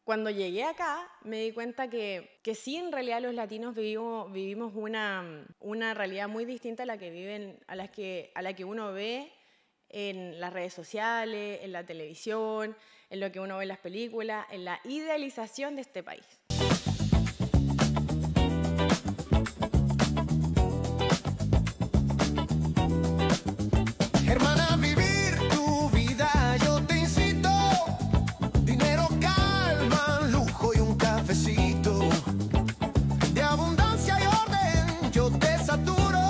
Cuando llegué acá me di cuenta que sí, en realidad los latinos vivimos una realidad muy distinta a la que viven, a la que uno ve en las redes sociales, en la televisión, en lo que uno ve en las películas, en la idealización de este país. Hermana, vivir tu vida, yo te incito. Dinero, calma, lujo y un cafecito. De abundancia y orden, yo te saturo.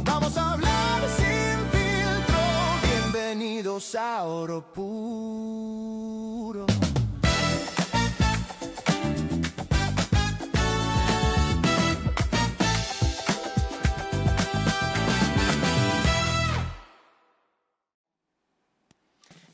Vamos a hablar sin filtro. Bienvenidos a Oro Puro.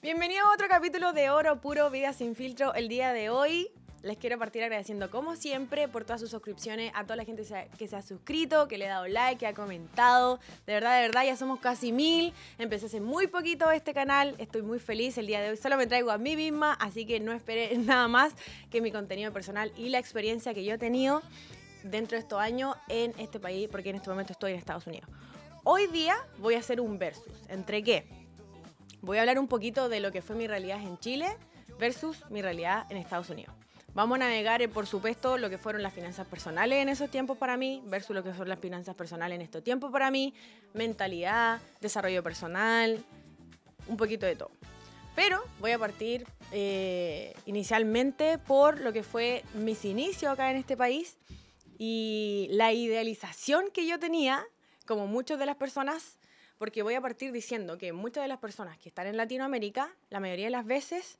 Bienvenido a otro capítulo de Oro Puro, Vida Sin Filtro. El día de hoy les quiero partir agradeciendo, como siempre, por todas sus suscripciones, a toda la gente que se ha suscrito, que le ha dado like, que ha comentado. De verdad, ya somos casi 1000. Empecé hace muy poquito este canal, estoy muy feliz. El día de hoy solo me traigo a mí misma, así que no esperé nada más que mi contenido personal y la experiencia que yo he tenido dentro de estos años en este país, porque en este momento estoy en Estados Unidos. Hoy día voy a hacer un versus. ¿Entre qué? Voy a hablar un poquito de lo que fue mi realidad en Chile versus mi realidad en Estados Unidos. Vamos a navegar, por supuesto, lo que fueron las finanzas personales en esos tiempos para mí versus lo que son las finanzas personales en estos tiempos para mí, mentalidad, desarrollo personal, un poquito de todo. Pero voy a partir inicialmente por lo que fue mis inicios acá en este país y la idealización que yo tenía, como muchas de las personas, porque voy a partir diciendo que muchas de las personas que están en Latinoamérica, la mayoría de las veces,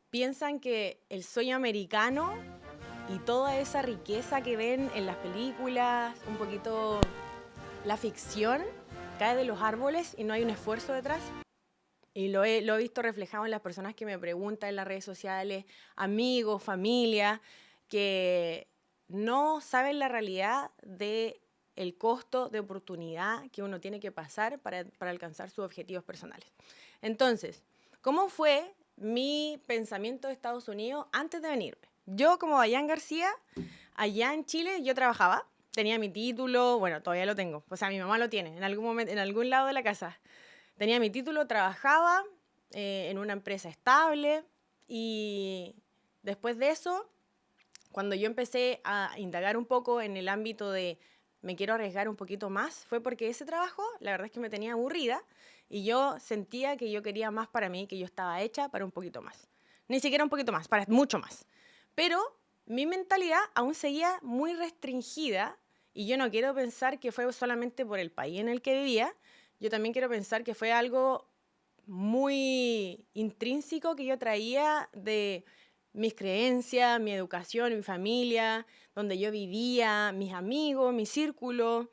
piensan que el sueño americano y toda esa riqueza que ven en las películas, un poquito la ficción, cae de los árboles y no hay un esfuerzo detrás. Y lo he visto reflejado en las personas que me preguntan en las redes sociales, amigos, familia, que no saben la realidad de el costo de oportunidad que uno tiene que pasar para alcanzar sus objetivos personales. Entonces, ¿cómo fue mi pensamiento de Estados Unidos antes de venirme? Yo, como Dayan García, allá en Chile yo trabajaba, tenía mi título, bueno, todavía lo tengo, o sea, mi mamá lo tiene en algún momento, en algún lado de la casa. Tenía mi título, trabajaba en una empresa estable y después de eso, cuando yo empecé a indagar un poco en el ámbito de me quiero arriesgar un poquito más, fue porque ese trabajo, la verdad es que me tenía aburrida y yo sentía que yo quería más para mí, que yo estaba hecha para un poquito más. Ni siquiera un poquito más, para mucho más. Pero mi mentalidad aún seguía muy restringida y yo no quiero pensar que fue solamente por el país en el que vivía, yo también quiero pensar que fue algo muy intrínseco que yo traía de mis creencias, mi educación, mi familia, donde yo vivía, mis amigos, mi círculo,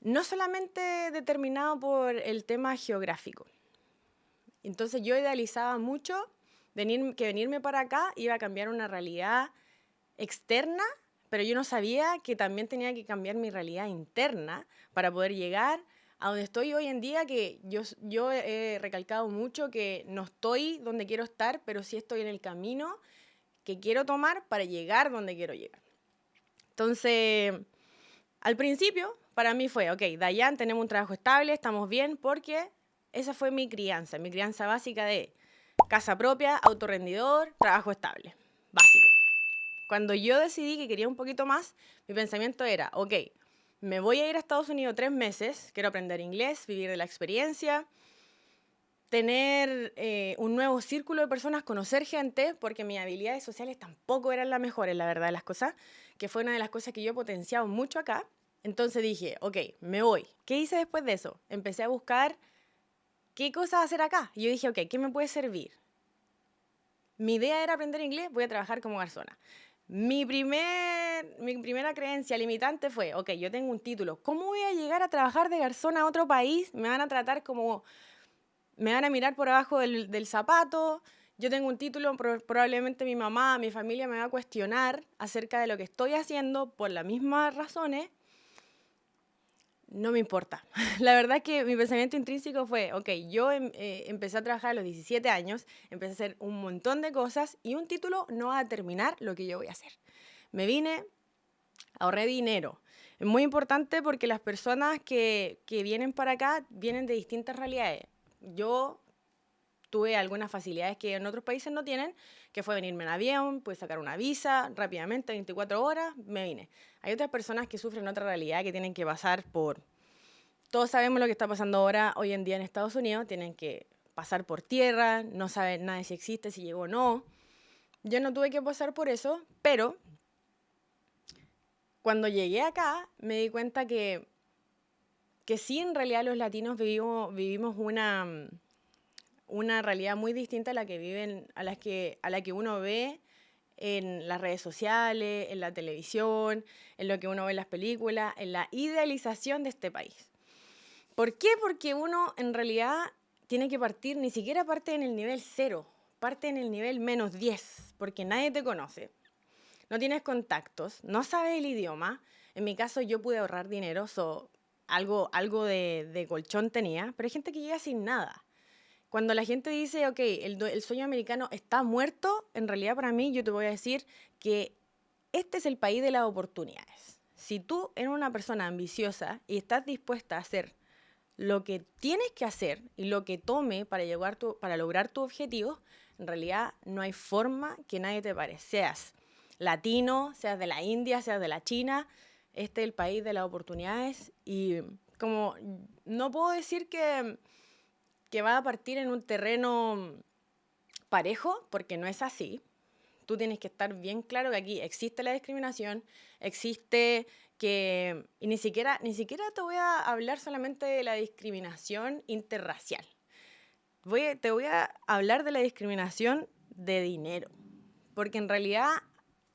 no solamente determinado por el tema geográfico. Entonces yo idealizaba mucho que venirme para acá iba a cambiar una realidad externa, pero yo no sabía que también tenía que cambiar mi realidad interna para poder llegar a donde estoy hoy en día, que yo he recalcado mucho que no estoy donde quiero estar, pero sí estoy en el camino que quiero tomar para llegar donde quiero llegar. Entonces, al principio, para mí fue, ok, Dayan, tenemos un trabajo estable, estamos bien, porque esa fue mi crianza básica de casa propia, autorrendidor, trabajo estable, básico. Cuando yo decidí que quería un poquito más, mi pensamiento era, ok, me voy a ir a Estados Unidos 3 meses, quiero aprender inglés, vivir de la experiencia, tener un nuevo círculo de personas, conocer gente, porque mis habilidades sociales tampoco eran las mejores, la verdad de las cosas, que fue una de las cosas que yo he potenciado mucho acá. Entonces dije, ok, me voy. ¿Qué hice después de eso? Empecé a buscar qué cosas hacer acá. Y yo dije, ok, ¿qué me puede servir? Mi idea era aprender inglés, voy a trabajar como garzona. Mi primera creencia limitante fue, ok, yo tengo un título, ¿cómo voy a llegar a trabajar de garzona a otro país? Me van a tratar como, me van a mirar por abajo del zapato, yo tengo un título, probablemente mi mamá, mi familia me va a cuestionar acerca de lo que estoy haciendo por las mismas razones. no me importa. La verdad es que mi pensamiento intrínseco fue, ok, yo empecé a trabajar a los 17 años, empecé a hacer un montón de cosas y un título no va a determinar lo que yo voy a hacer. Me vine, ahorré dinero. Es muy importante porque las personas que vienen para acá vienen de distintas realidades. Yo tuve algunas facilidades que en otros países no tienen, que fue venirme en avión, pude sacar una visa rápidamente, 24 horas, me vine. Hay otras personas que sufren otra realidad, que tienen que pasar por... Todos sabemos lo que está pasando ahora, hoy en día en Estados Unidos, tienen que pasar por tierra, no saben nada de si existe, si llegó o no. Yo no tuve que pasar por eso, pero cuando llegué acá me di cuenta que sí, en realidad los latinos vivimos una realidad muy distinta a la que viven, a la que uno ve en las redes sociales, en la televisión, en lo que uno ve en las películas, en la idealización de este país. ¿Por qué? Porque uno en realidad tiene que partir, ni siquiera parte en el nivel 0, parte en el nivel -10, porque nadie te conoce, no tienes contactos, no sabes el idioma. En mi caso yo pude ahorrar dinero, algo de colchón tenía, pero hay gente que llega sin nada. Cuando la gente dice, ok, el sueño americano está muerto, en realidad para mí yo te voy a decir que este es el país de las oportunidades. Si tú eres una persona ambiciosa y estás dispuesta a hacer lo que tienes que hacer y lo que tome para lograr tu objetivo, en realidad no hay forma que nadie te pare. Seas latino, seas de la India, seas de la China, este es el país de las oportunidades y como no puedo decir que va a partir en un terreno parejo, porque no es así. Tú tienes que estar bien claro que aquí existe la discriminación, existe que... Y ni siquiera te voy a hablar solamente de la discriminación interracial. Te voy a hablar de la discriminación de dinero. Porque en realidad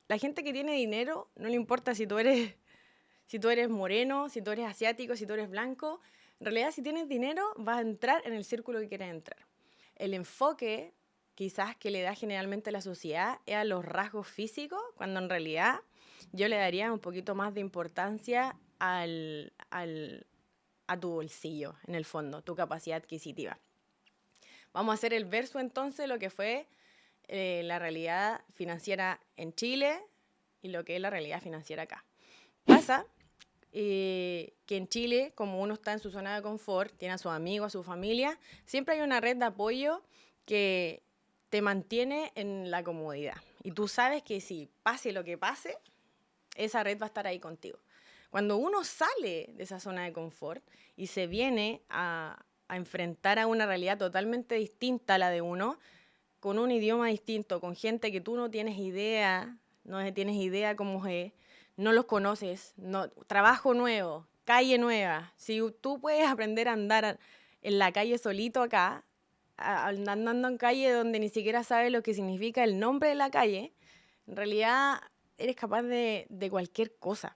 la gente que tiene dinero, no le importa si tú eres moreno, si tú eres asiático, si tú eres blanco. En realidad, si tienes dinero, vas a entrar en el círculo que quieres entrar. El enfoque, quizás, que le da generalmente la sociedad es a los rasgos físicos, cuando en realidad yo le daría un poquito más de importancia a tu bolsillo, en el fondo, tu capacidad adquisitiva. Vamos a hacer el verso entonces, lo que fue la realidad financiera en Chile y lo que es la realidad financiera acá. Pasa que en Chile, como uno está en su zona de confort, tiene a sus amigos, a su familia, siempre hay una red de apoyo que te mantiene en la comodidad. Y tú sabes que si pase lo que pase, esa red va a estar ahí contigo. Cuando uno sale de esa zona de confort y se viene a enfrentar a una realidad totalmente distinta a la de uno, con un idioma distinto, con gente que tú no tienes idea cómo es, no los conoces, trabajo nuevo, calle nueva. Si tú puedes aprender a andar en la calle solito acá, andando en calle donde ni siquiera sabes lo que significa el nombre de la calle, en realidad eres capaz de cualquier cosa.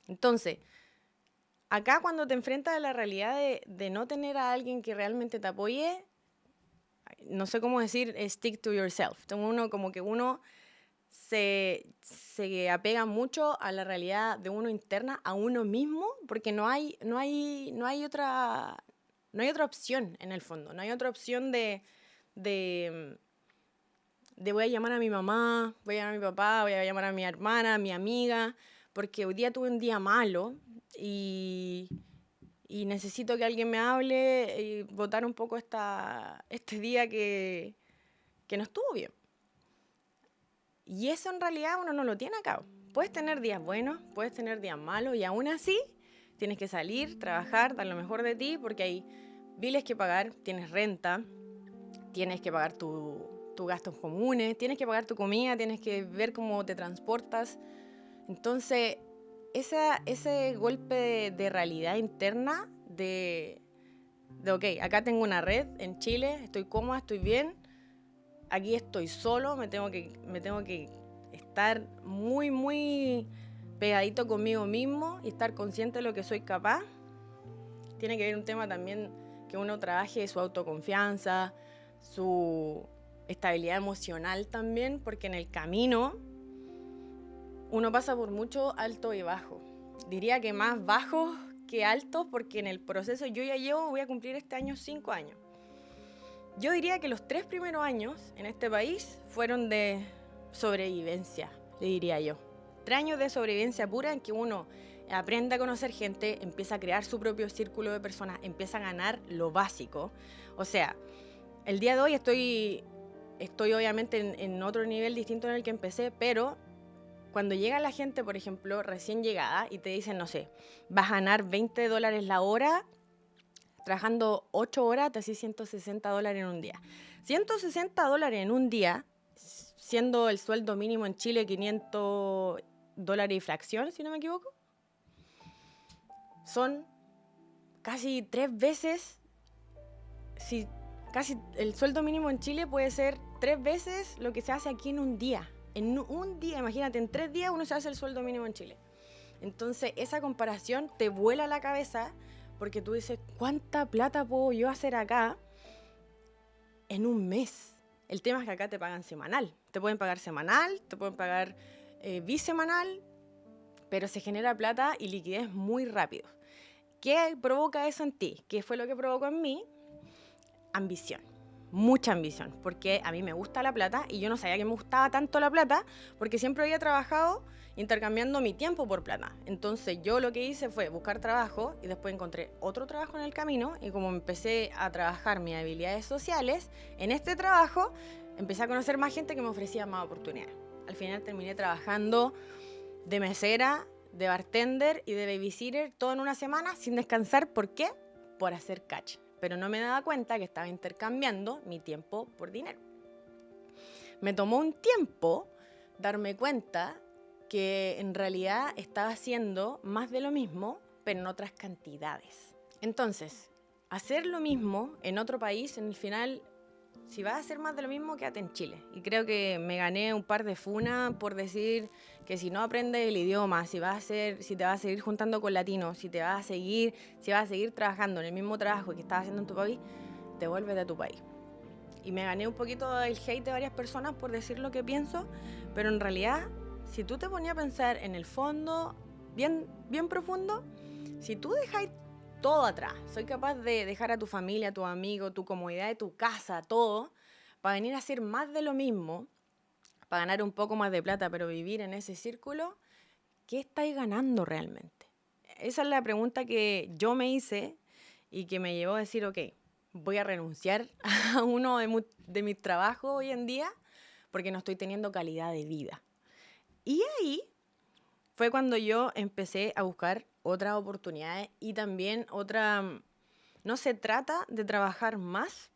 Entonces, acá cuando te enfrentas a la realidad de no tener a alguien que realmente te apoye, no sé cómo decir, stick to yourself. Uno se apega mucho a la realidad de uno interna, a uno mismo, porque no hay otra opción en el fondo. No hay otra opción de voy a llamar a mi mamá, voy a llamar a mi papá, voy a llamar a mi hermana, a mi amiga, porque hoy día tuve un día malo y necesito que alguien me hable y botar un poco este día que no estuvo bien. Y eso en realidad uno no lo tiene acá. Puedes tener días buenos, puedes tener días malos y aún así tienes que salir, trabajar, dar lo mejor de ti porque hay biles que pagar, tienes renta, tienes que pagar tus gastos comunes, tienes que pagar tu comida, tienes que ver cómo te transportas. Entonces, ese golpe de realidad interna de ok, acá tengo una red en Chile, estoy cómoda, estoy bien, aquí estoy solo, me tengo que estar muy, muy pegadito conmigo mismo y estar consciente de lo que soy capaz. Tiene que ver un tema también que uno trabaje su autoconfianza, su estabilidad emocional también, porque en el camino uno pasa por mucho alto y bajo. Diría que más bajo que altos, porque en el proceso yo ya voy a cumplir este año 5 años. Yo diría que los 3 primeros años en este país fueron de sobrevivencia, le diría yo. 3 años de sobrevivencia pura en que uno aprende a conocer gente, empieza a crear su propio círculo de personas, empieza a ganar lo básico. O sea, el día de hoy estoy obviamente en otro nivel distinto en el que empecé, pero cuando llega la gente, por ejemplo, recién llegada y te dicen, no sé, vas a ganar $20 la hora, trabajando 8 horas, te haces $160 en un día. $160 en un día, siendo el sueldo mínimo en Chile $500 y fracción, si no me equivoco, son casi 3 veces, casi el sueldo mínimo en Chile puede ser 3 veces lo que se hace aquí en un día. En un día, imagínate, en 3 días uno se hace el sueldo mínimo en Chile. Entonces, esa comparación te vuela la cabeza porque tú dices, ¿cuánta plata puedo yo hacer acá en un mes? El tema es que acá te pagan semanal. Te pueden pagar semanal, te pueden pagar bisemanal, pero se genera plata y liquidez muy rápido. ¿Qué provoca eso en ti? ¿Qué fue lo que provocó en mí? Ambición. Mucha ambición, porque a mí me gusta la plata y yo no sabía que me gustaba tanto la plata porque siempre había trabajado intercambiando mi tiempo por plata. Entonces yo lo que hice fue buscar trabajo y después encontré otro trabajo en el camino y como empecé a trabajar mis habilidades sociales, en este trabajo empecé a conocer más gente que me ofrecía más oportunidades. Al final terminé trabajando de mesera, de bartender y de babysitter todo en una semana sin descansar. ¿Por qué? Por hacer cash. Pero no me daba cuenta que estaba intercambiando mi tiempo por dinero. Me tomó un tiempo darme cuenta que en realidad estaba haciendo más de lo mismo, pero en otras cantidades. Entonces, hacer lo mismo en otro país, en el final, si vas a hacer más de lo mismo, quédate en Chile. Y creo que me gané un par de funas por decir que si no aprendes el idioma, si te vas a seguir juntando con latinos, si vas a seguir trabajando en el mismo trabajo que estás haciendo en tu país, te vuelves de tu país. Y me gané un poquito el hate de varias personas por decir lo que pienso, pero en realidad, si tú te ponías a pensar en el fondo, bien, bien profundo, si tú dejáis todo atrás, soy capaz de dejar a tu familia, a tu amigo, tu comodidad de tu casa, todo, para venir a hacer más de lo mismo, para ganar un poco más de plata, pero vivir en ese círculo, ¿qué estáis ganando realmente? Esa es la pregunta que yo me hice y que me llevó a decir, ok, voy a renunciar a uno de mis trabajos hoy en día porque no estoy teniendo calidad de vida. Y ahí fue cuando yo empecé a buscar otras oportunidades y también no se trata de trabajar más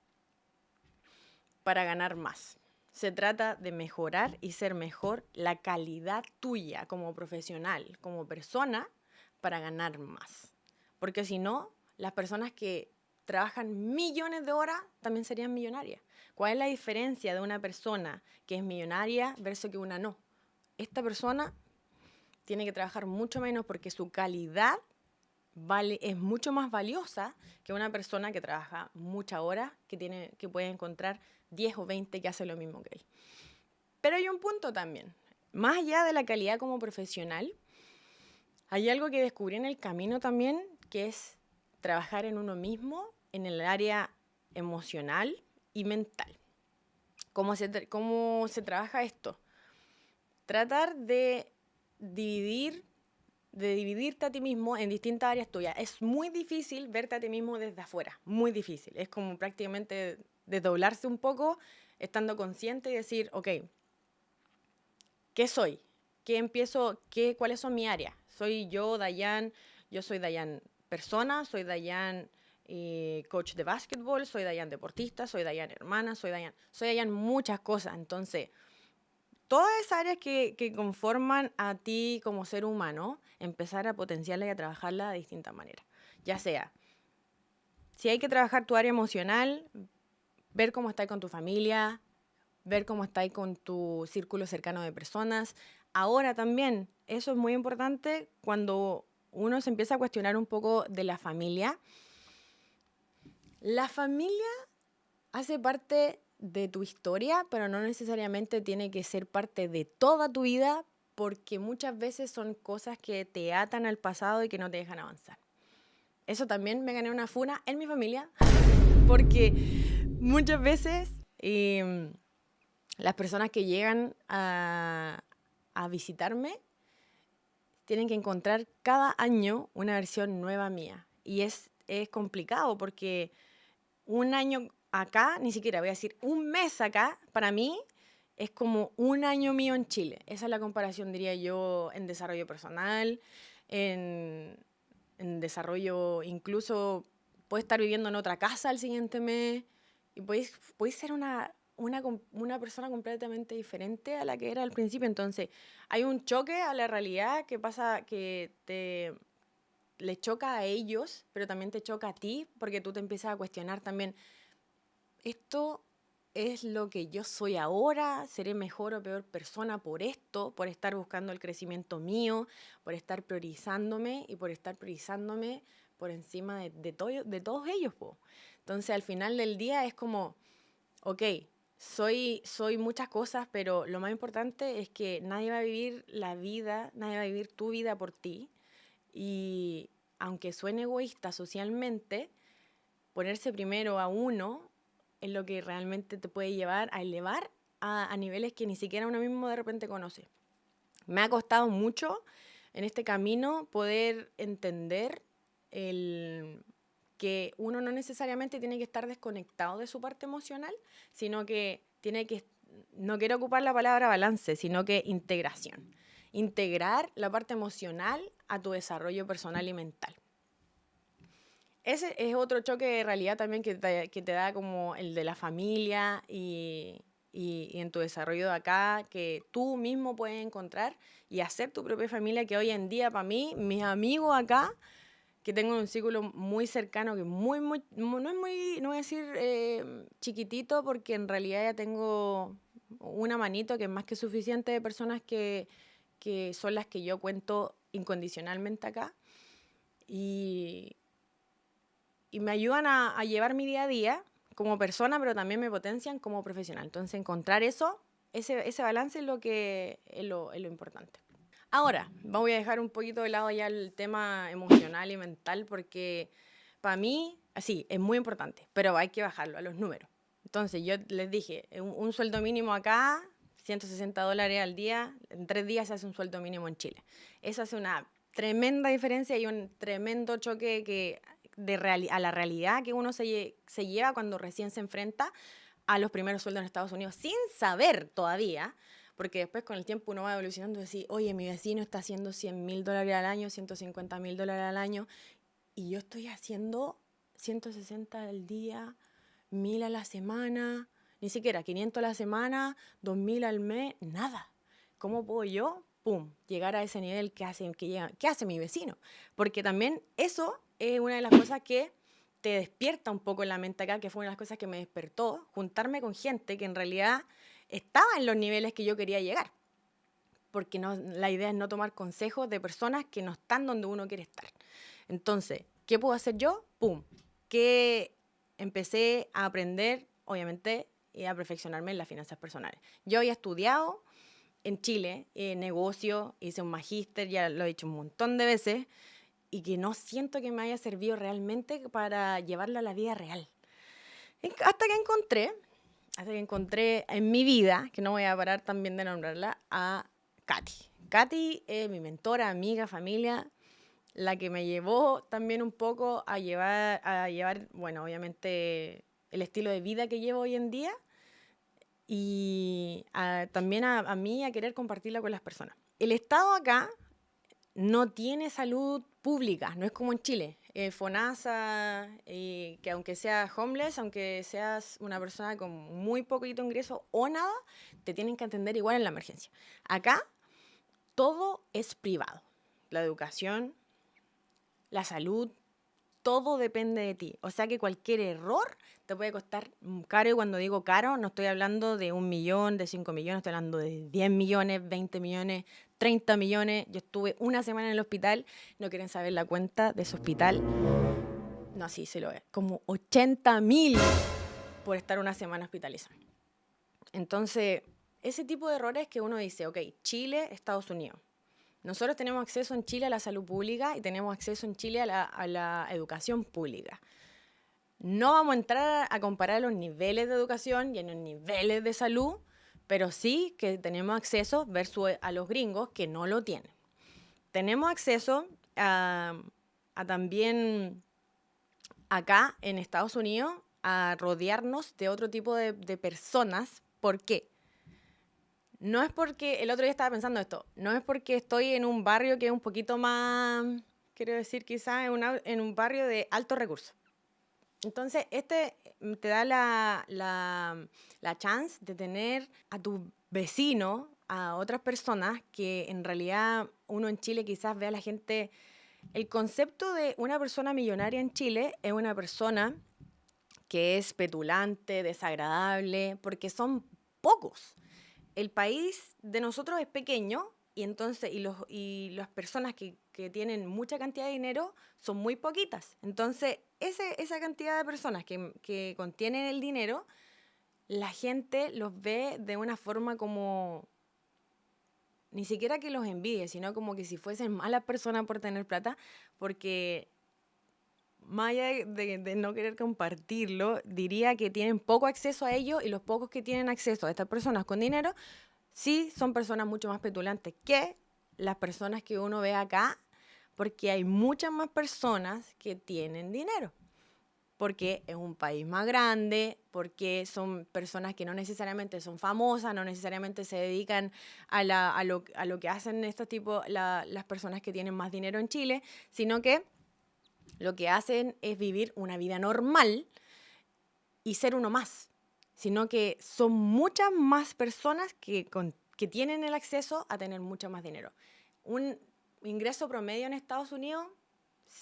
para ganar más. Se trata de mejorar y ser mejor la calidad tuya como profesional, como persona, para ganar más. Porque si no, las personas que trabajan millones de horas también serían millonarias. ¿Cuál es la diferencia de una persona que es millonaria versus que una no? Esta persona tiene que trabajar mucho menos porque su calidad es mucho más valiosa que una persona que trabaja muchas horas, que puede encontrar 10 o 20 que hace lo mismo que él. Pero hay un punto también. Más allá de la calidad como profesional, hay algo que descubrí en el camino también, que es trabajar en uno mismo, en el área emocional y mental. ¿Cómo se trabaja esto? Tratar de dividirte a ti mismo en distintas áreas tuyas. Es muy difícil verte a ti mismo desde afuera, muy difícil. Es como prácticamente desdoblarse un poco, estando consciente y decir, ok, ¿qué soy? ¿Cuáles son mis áreas? Soy yo, Dayan, soy Dayan persona, soy Dayan coach de básquetbol, soy Dayan deportista, soy Dayan hermana, soy Dayan muchas cosas. Entonces, todas esas áreas que conforman a ti como ser humano, empezar a potenciarlas y a trabajarlas de distintas maneras. Ya sea, si hay que trabajar tu área emocional, ver cómo estás con tu familia, ver cómo estás con tu círculo cercano de personas. Ahora también, eso es muy importante cuando uno se empieza a cuestionar un poco de la familia. La familia hace parte de tu historia, pero no necesariamente tiene que ser parte de toda tu vida, porque muchas veces son cosas que te atan al pasado y que no te dejan avanzar. eso también me gané una funa en mi familia, porque muchas veces las personas que llegan a visitarme tienen que encontrar cada año una versión nueva mía. Y es complicado porque un año acá, ni siquiera voy a decir un mes acá, para mí es como un año mío en Chile. Esa es la comparación, diría yo, en desarrollo personal, en desarrollo, incluso puedes estar viviendo en otra casa el siguiente mes y puedes ser una persona completamente diferente a la que era al principio. Entonces, hay un choque a la realidad que pasa que le choca a ellos, pero también te choca a ti, porque tú te empiezas a cuestionar también, ¿esto es lo que yo soy ahora? ¿Seré mejor o peor persona por esto? Por estar buscando el crecimiento mío, por estar priorizándome y por estar priorizándome por encima de todos ellos, po. Entonces, al final del día es como, ok, soy muchas cosas, pero lo más importante es que nadie va a vivir nadie va a vivir tu vida por ti. Y aunque suene egoísta socialmente, ponerse primero a uno es lo que realmente te puede llevar a elevar a niveles que ni siquiera uno mismo de repente conoce. Me ha costado mucho en este camino poder entender que uno no necesariamente tiene que estar desconectado de su parte emocional, sino que no quiero ocupar la palabra balance, sino que integración. Integrar la parte emocional a tu desarrollo personal y mental. Ese es otro choque de realidad también que te da como el de la familia y en tu desarrollo de acá, que tú mismo puedes encontrar y hacer tu propia familia, que hoy en día para mí, mis amigos acá, que tengo un círculo muy cercano, que no voy a decir chiquitito, porque en realidad ya tengo una manito que es más que suficiente de personas que son las que yo cuento incondicionalmente acá. Y me ayudan a llevar mi día a día como persona, pero también me potencian como profesional. Entonces, encontrar ese balance es lo importante. Ahora, voy a dejar un poquito de lado ya el tema emocional y mental, porque para mí, sí, es muy importante, pero hay que bajarlo a los números. Entonces, yo les dije, un sueldo mínimo acá, $160 al día, en 3 días se hace un sueldo mínimo en Chile. Eso hace una tremenda diferencia y un tremendo choque a la realidad que uno se lleva cuando recién se enfrenta a los primeros sueldos en Estados Unidos, sin saber todavía, porque después con el tiempo uno va evolucionando y decir, oye, mi vecino está haciendo $100,000 al año, $150,000 al año, y yo estoy haciendo 160 al día, 1,000 a la semana, ni siquiera 500 a la semana, 2,000 al mes, nada. ¿Cómo puedo yo, llegar a ese nivel que hace mi vecino? Porque también eso es una de las cosas que te despierta un poco en la mente acá, que fue una de las cosas que me despertó, juntarme con gente que en realidad estaba en los niveles que yo quería llegar. Porque la idea es no tomar consejos de personas que no están donde uno quiere estar. Entonces, ¿qué puedo hacer yo? Que empecé a aprender, obviamente, y a perfeccionarme en las finanzas personales. Yo había estudiado en Chile negocio, hice un magíster, ya lo he dicho un montón de veces, y que no siento que me haya servido realmente para llevarlo a la vida real. Hasta que encontré en mi vida, que no voy a parar también de nombrarla, a Katy. Katy es mi mentora, amiga, familia, la que me llevó también un poco a llevar, bueno, obviamente el estilo de vida que llevo hoy en día y también a mí a querer compartirla con las personas. El Estado acá no tiene salud pública, no es como en Chile. FONASA, que aunque seas homeless, aunque seas una persona con muy poquito ingreso o nada, te tienen que atender igual en la emergencia. Acá todo es privado. La educación, la salud, todo depende de ti. O sea que cualquier error te puede costar caro. Y cuando digo caro, no estoy hablando de 1 millón, de 5 millones, estoy hablando de 10 millones, 20 millones, 30 millones. Yo estuve una semana en el hospital, no quieren saber la cuenta de ese hospital. No, sí, se lo ve. Como 80,000 por estar una semana hospitalizada. Entonces, ese tipo de errores que uno dice, ok, Chile, Estados Unidos. Nosotros tenemos acceso en Chile a la salud pública y tenemos acceso en Chile a la educación pública. No vamos a entrar a comparar los niveles de educación y en los niveles de salud, pero sí que tenemos acceso versus a los gringos que no lo tienen. Tenemos acceso a también acá en Estados Unidos a rodearnos de otro tipo de personas. ¿Por qué? No es porque, el otro día estaba pensando esto, no es porque estoy en un barrio que es un poquito más, quiero decir quizás en un barrio de alto recurso. Entonces, te da la chance de tener a tu vecino, a otras personas que en realidad uno en Chile quizás ve a la gente. El concepto de una persona millonaria en Chile es una persona que es petulante, desagradable, porque son pocos. El país de nosotros es pequeño y entonces y las personas que tienen mucha cantidad de dinero son muy poquitas. Entonces, esa cantidad de personas que contienen el dinero, la gente los ve de una forma como, ni siquiera que los envidie, sino como que si fuesen malas personas por tener plata, porque más allá de no querer compartirlo, diría que tienen poco acceso a ello y los pocos que tienen acceso a estas personas con dinero, sí son personas mucho más petulantes que las personas que uno ve acá, porque hay muchas más personas que tienen dinero, porque es un país más grande, porque son personas que no necesariamente son famosas, no necesariamente se dedican a lo que hacen estos tipos, las personas que tienen más dinero en Chile, sino que lo que hacen es vivir una vida normal y ser uno más, sino que son muchas más personas que tienen el acceso a tener mucho más dinero. Un ingreso promedio en Estados Unidos,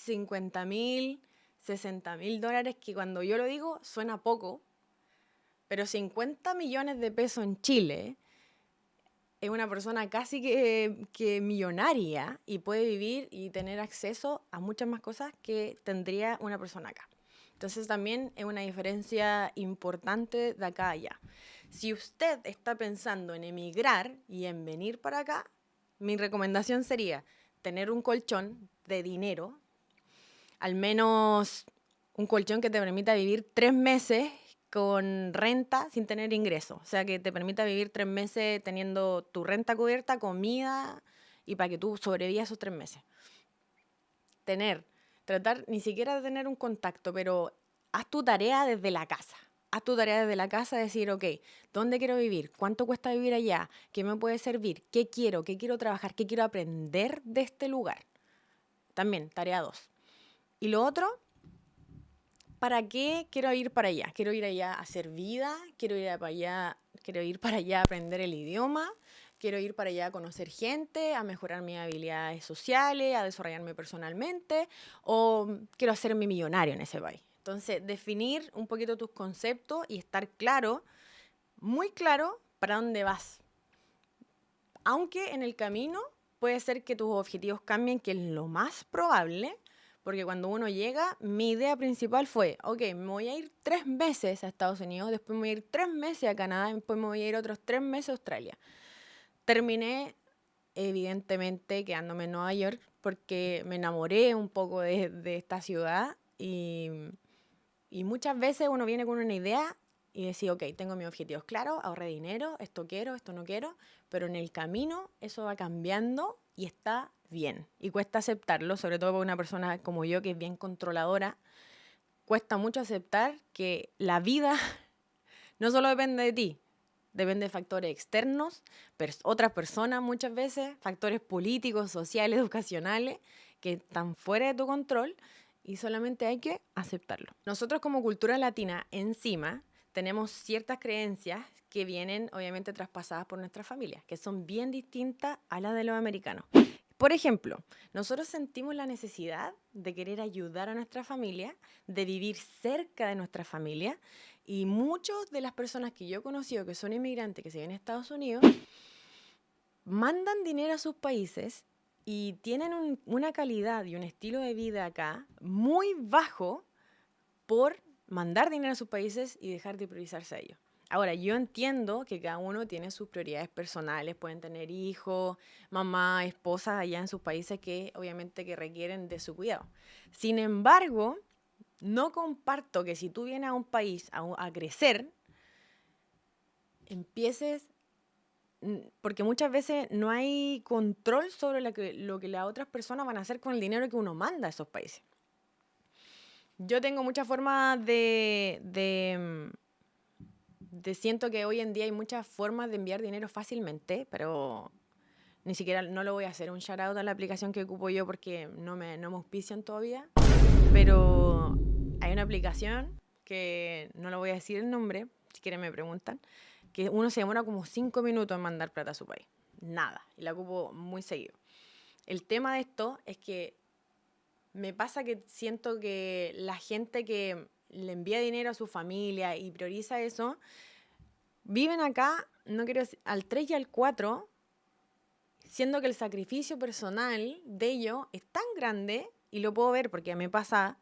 $50,000, $60,000, que cuando yo lo digo suena poco, pero 50 millones de pesos en Chile es una persona casi que millonaria y puede vivir y tener acceso a muchas más cosas que tendría una persona acá. Entonces también es una diferencia importante de acá a allá. Si usted está pensando en emigrar y en venir para acá, mi recomendación sería tener un colchón de dinero, al menos un colchón que te permita vivir 3 meses con renta sin tener ingreso. O sea, que te permita vivir 3 meses teniendo tu renta cubierta, comida, y para que tú sobrevivas esos 3 meses. Tratar ni siquiera de tener un contacto, pero haz tu tarea desde la casa. Haz tu tarea desde la casa, decir, ok, ¿dónde quiero vivir? ¿Cuánto cuesta vivir allá? ¿Qué me puede servir? ¿Qué quiero? ¿Qué quiero trabajar? ¿Qué quiero aprender de este lugar? También, tarea 2. Y lo otro, ¿para qué quiero ir para allá? Quiero ir allá a hacer vida, quiero ir para allá a aprender el idioma, quiero ir para allá a conocer gente, a mejorar mis habilidades sociales, a desarrollarme personalmente, o quiero hacerme millonario en ese país. Entonces, definir un poquito tus conceptos y estar claro, muy claro, para dónde vas. Aunque en el camino puede ser que tus objetivos cambien, que es lo más probable, porque cuando uno llega, mi idea principal fue, ok, me voy a ir 3 meses a Estados Unidos, después me voy a ir 3 meses a Canadá, después me voy a ir otros 3 meses a Australia. Terminé, evidentemente, quedándome en Nueva York, porque me enamoré un poco de esta ciudad y muchas veces uno viene con una idea y decir, ok, tengo mis objetivos claros, ahorré dinero, esto quiero, esto no quiero, pero en el camino eso va cambiando y está bien. Y cuesta aceptarlo, sobre todo para una persona como yo que es bien controladora. Cuesta mucho aceptar que la vida no solo depende de ti, depende de factores externos, otras personas muchas veces, factores políticos, sociales, educacionales, que están fuera de tu control y solamente hay que aceptarlo. Nosotros como cultura latina encima tenemos ciertas creencias que vienen obviamente traspasadas por nuestras familias, que son bien distintas a las de los americanos. Por ejemplo, nosotros sentimos la necesidad de querer ayudar a nuestra familia, de vivir cerca de nuestra familia, y muchas de las personas que yo he conocido que son inmigrantes, que se vienen a Estados Unidos, mandan dinero a sus países y tienen una calidad y un estilo de vida acá muy bajo por mandar dinero a sus países y dejar de priorizarse a ellos. Ahora, yo entiendo que cada uno tiene sus prioridades personales, pueden tener hijos, mamá, esposas allá en sus países que obviamente que requieren de su cuidado. Sin embargo, no comparto que si tú vienes a un país a crecer, empieces, porque muchas veces no hay control sobre lo que las otras personas van a hacer con el dinero que uno manda a esos países. Yo tengo muchas formas siento que hoy en día hay muchas formas de enviar dinero fácilmente, pero ni siquiera no lo voy a hacer un shout out a la aplicación que ocupo yo porque no me auspician todavía. Pero hay una aplicación que no le voy a decir el nombre, si quieren me preguntan, que uno se demora como 5 minutos en mandar plata a su país. Nada. Y la ocupo muy seguido. El tema de esto es que me pasa que siento que la gente que le envía dinero a su familia y prioriza eso, viven acá, no quiero decir, al 3 y al 4, siendo que el sacrificio personal de ellos es tan grande, y lo puedo ver porque me pasa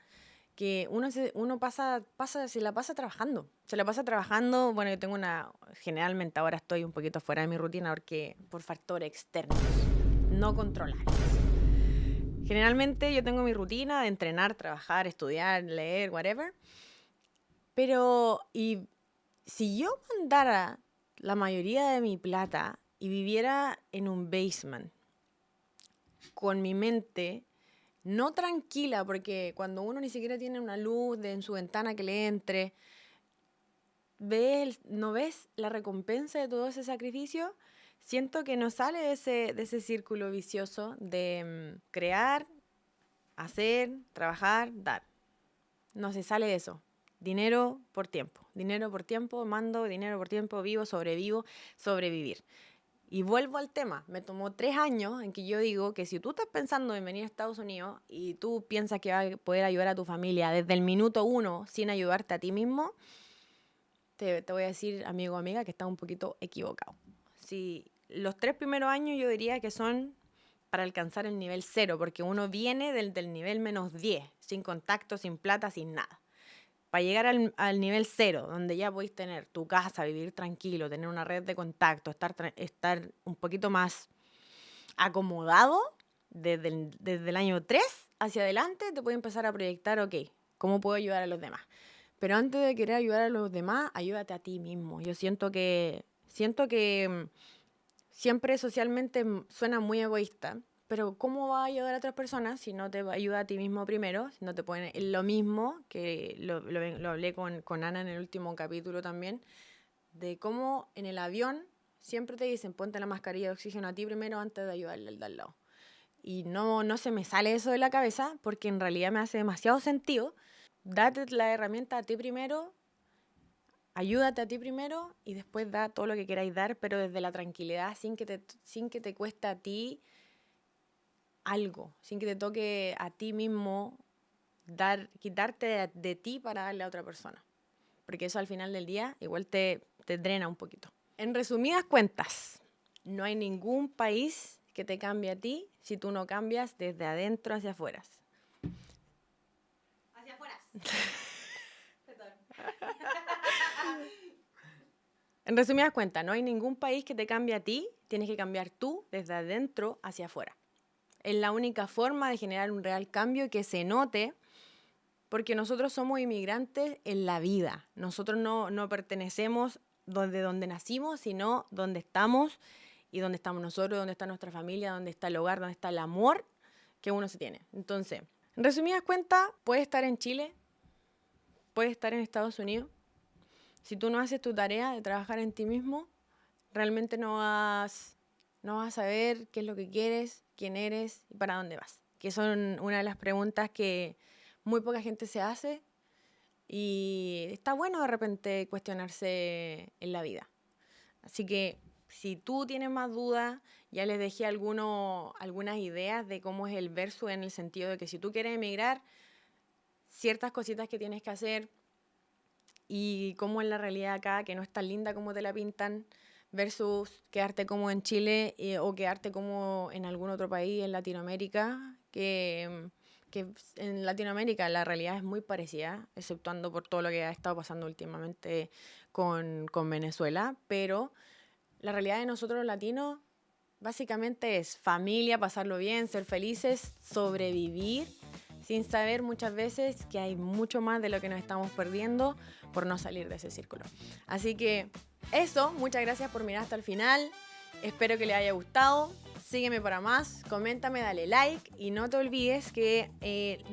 que uno se la pasa trabajando. Se la pasa trabajando, bueno, yo tengo generalmente ahora estoy un poquito fuera de mi rutina porque por factores externos, no controlables. Generalmente yo tengo mi rutina de entrenar, trabajar, estudiar, leer, whatever. Pero, y si yo mandara la mayoría de mi plata y viviera en un basement con mi mente no tranquila, porque cuando uno ni siquiera tiene una luz en su ventana que le entre, no ves la recompensa de todo ese sacrificio, siento que no sale de ese círculo vicioso de crear, hacer, trabajar, dar. No se sale de eso. Dinero por tiempo, mando, dinero por tiempo, vivo, sobrevivo, sobrevivir. Y vuelvo al tema, me tomó 3 años en que yo digo que si tú estás pensando en venir a Estados Unidos y tú piensas que vas a poder ayudar a tu familia desde el minuto 1 sin ayudarte a ti mismo, te voy a decir, amigo o amiga, que estás un poquito equivocado. Si los 3 primeros años yo diría que son para alcanzar el nivel 0, porque uno viene del nivel -10, sin contacto, sin plata, sin nada. Para llegar al nivel 0, donde ya podéis tener tu casa, vivir tranquilo, tener una red de contacto, estar un poquito más acomodado, desde el año 3 hacia adelante, te puedes empezar a proyectar, ok, ¿cómo puedo ayudar a los demás? Pero antes de querer ayudar a los demás, ayúdate a ti mismo. Yo siento que siempre socialmente suena muy egoísta, pero ¿cómo va a ayudar a otras personas si no te ayuda a ti mismo primero? Si no te ponen lo mismo, que lo hablé con Ana en el último capítulo también, de cómo en el avión siempre te dicen ponte la mascarilla de oxígeno a ti primero antes de ayudarle al de al lado. Y no se me sale eso de la cabeza porque en realidad me hace demasiado sentido. Date la herramienta a ti primero, ayúdate a ti primero y después da todo lo que queráis dar, pero desde la tranquilidad, sin que te cueste a ti algo, sin que te toque a ti mismo quitarte de ti para darle a otra persona. Porque eso al final del día igual te drena un poquito. En resumidas cuentas, no hay ningún país que te cambie a ti si tú no cambias desde adentro hacia afuera. Hacia afuera. En resumidas cuentas, no hay ningún país que te cambie a ti, tienes que cambiar tú desde adentro hacia afuera. Es la única forma de generar un real cambio que se note, porque nosotros somos inmigrantes en la vida. Nosotros no pertenecemos donde nacimos, sino donde estamos y donde estamos nosotros, donde está nuestra familia, donde está el hogar, donde está el amor que uno se tiene. Entonces, en resumidas cuentas, puedes estar en Chile, puedes estar en Estados Unidos. Si tú no haces tu tarea de trabajar en ti mismo, realmente no vas a saber qué es lo que quieres, quién eres y para dónde vas. Que son una de las preguntas que muy poca gente se hace y está bueno de repente cuestionarse en la vida. Así que si tú tienes más dudas, ya les dejé algunas ideas de cómo es el versus en el sentido de que si tú quieres emigrar, ciertas cositas que tienes que hacer y cómo es la realidad acá, que no es tan linda como te la pintan, versus quedarte como en Chile o quedarte como en algún otro país en Latinoamérica, que en Latinoamérica la realidad es muy parecida, exceptuando por todo lo que ha estado pasando últimamente con Venezuela, pero la realidad de nosotros los latinos básicamente es familia, pasarlo bien, ser felices, sobrevivir, sin saber muchas veces que hay mucho más de lo que nos estamos perdiendo por no salir de ese círculo. Así que eso, muchas gracias por mirar hasta el final. Espero que les haya gustado. Sígueme para más, coméntame, dale like y no te olvides que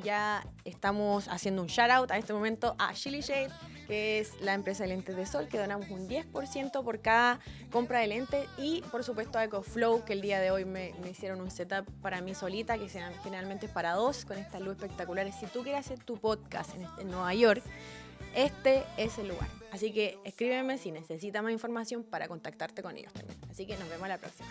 ya estamos haciendo un shout out a este momento a Chili Shade, que es la empresa de lentes de sol, que donamos un 10% por cada compra de lentes, y por supuesto a EcoFlow, que el día de hoy me hicieron un setup para mí solita, que generalmente es para dos, con estas luces espectaculares. Si tú quieres hacer tu podcast en Nueva York, este es el lugar. Así que escríbeme si necesitas más información para contactarte con ellos también. Así que nos vemos la próxima.